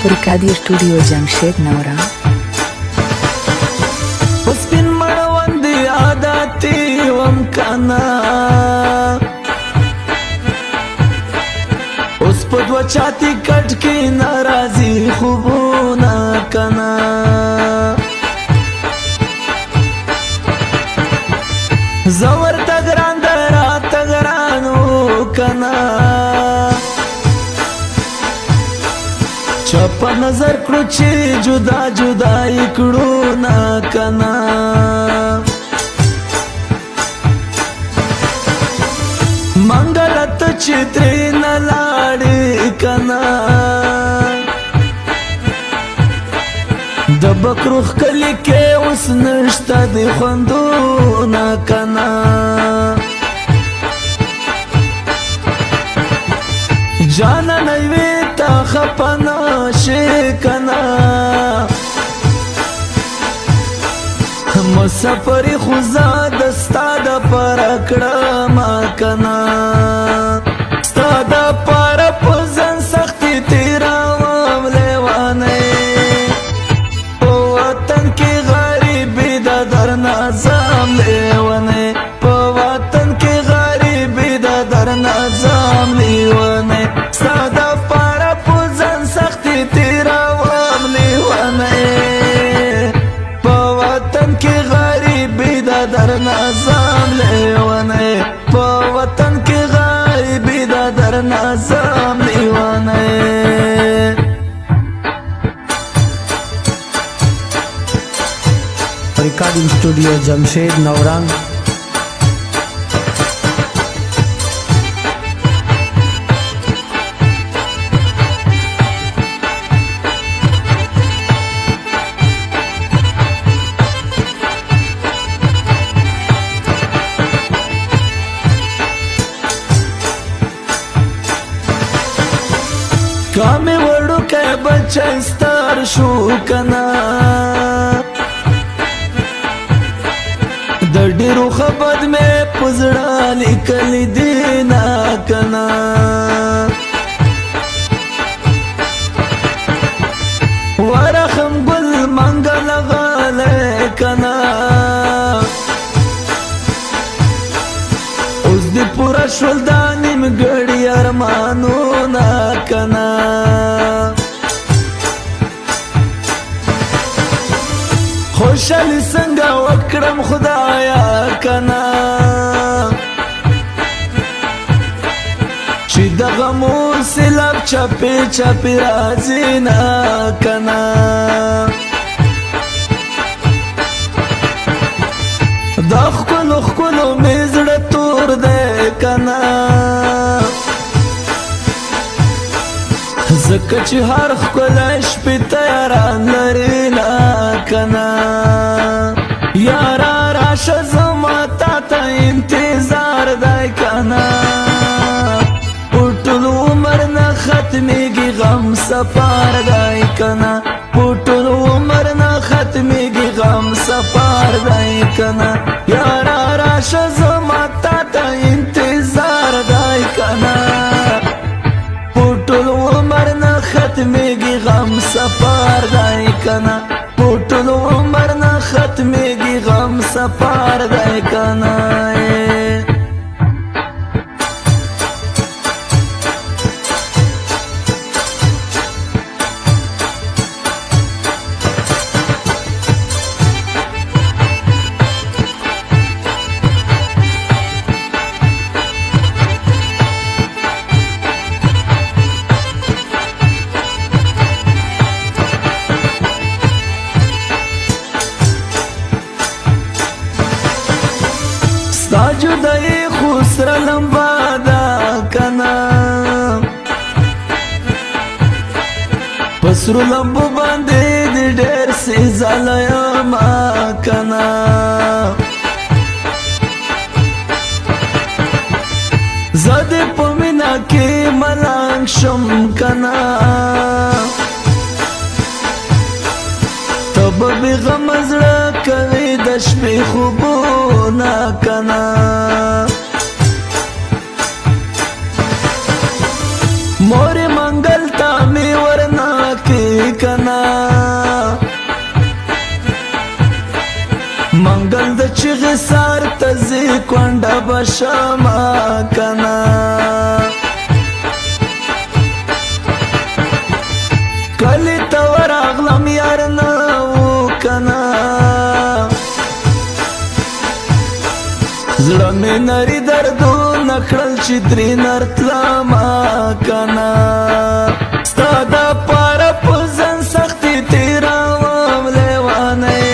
Ricadi Studio Jamshed Nora Uspin marawandi adati wamkana Uspod wachati katki narazi khubuna kana Zawar tagran dara tagranu kana چپا نظر کړو چې جدا جدا کړو نا کنا منګلت چې ترې نه لاړې کنا د بکروخ کلی کې اوس نشته د خوندو نا کنا جانا نوی تا خپنا شکنا مسافری خوزا دستا دا پرکڑا ما کنا ستا دا پر پزن سختی تیرا وام لیوانے پو وطن کی غریبی دا در نازام لیوانے پو وطن کی غریبی دا در نازام لیوانے سادا پارا پوزن سختی تیرا وام لیوانے پا وطن کی غریبی دا در نازام لیوانے پا وطن کی غریبی دا در نازام لیوانے Recording Studio Jamshed Nora کامی وڑو که بچه ستار شو کنا د ډیرو خبر مې پزړه لیکلی دینا کنا ورخم ګل منګل غاله کنا اوس دې پورا شول د نیمګړي ارمانو نا کنا خوشحالی څنګه وکړم خدایا کنا چې د غمو سیلاب چپی چپی راځي نا کنا دا ښکلو ښکلو مې زړه تور دی کنا زکه چې هر ښکلی شپې تیاران لري لا کنا یارا راشه زما تا ته انتظار دی کنا په ټول عمر نه ختمیږي غم سفر دی کنا په ټول عمر نه ختمیږي غم سفر دی کنا یارا راشه زما تا ته انتظار دی کنا ټول عمر نه ختمیږي غم سفر دی کنا ټول عمر نه ختمیږي غم سفر دی کنا ستا جدائی خسر لمبا دا کنا پسرو لمبو باندې دی ډیر سی زالایا ما کنا زده پمینا کې ملانگ شم کنا تب بی غم زړه کوي د شپې خوبونه کنا مور منگل تا می ورنا کی کنا منګل د چغې سار تزي کونډه بشما کنا کلی ته ورغلم یار نه و کنا زړه مې نری دردونه کړل چې درې نرتلما کنا ستا دپاره په ځان سختي تېروم لیونی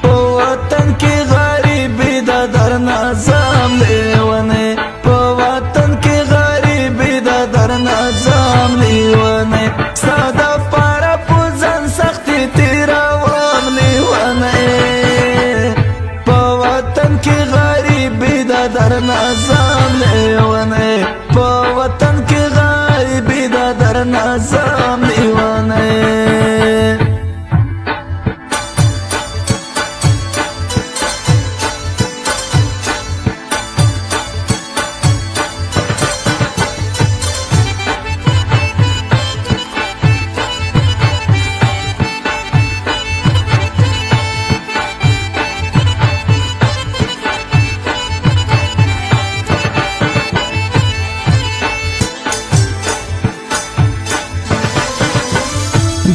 په وطن کې غریبي د درنه ځم لیونی په وطن کې غریبي د درنه ځم لیونی ستا دپاره په ځان سختي تېروم لیونی په وطن کې غریبي د درنه ځم لیونی په وطن کې غریبي د درنه ځم لیونی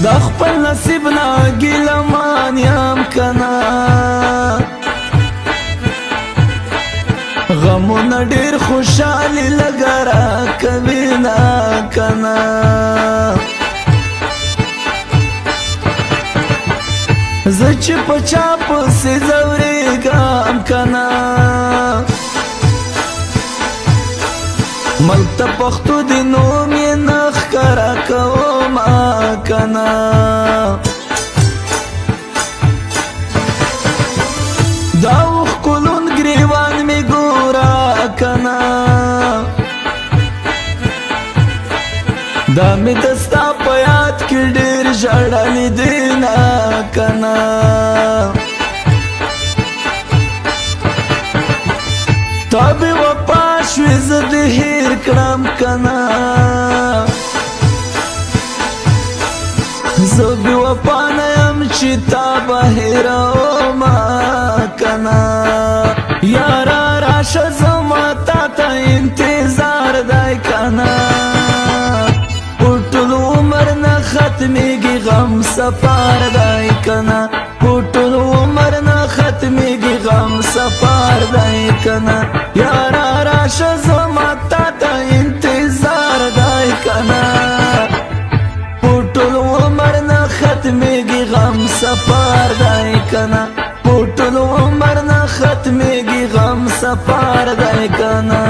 د خپل نصیب نه ګیلمان یم کنا غمونه ډېر خوشحالي لږه راکوي نه کنا زه چې په چا پسې ځورېږم کنا ملک ته پښتو د نوم یې نه ښکاره کومه کنا دا وښکلون ګریوان مې ګوره کنا دا مې د ستا په یاد کې ډېر ژړلي دي نه کنا تا بې وفا شوې زه دې هېر کړم کنا زه بې وفا نه یم چې تا به هېرومه کنا یاره راشه زما تا ته انتظار دی کنا په ټول عمر نه ختمېږي غم سفر دی کنا په ټول عمر نه ختمېږي غم سفر دی کنا یاره راشه زما تا ته انتظار دی کنا په ټول عمر نه ختمېږي غم سفر دی کنا په ټول عمر نه ختمېږي غم سفر دی کنا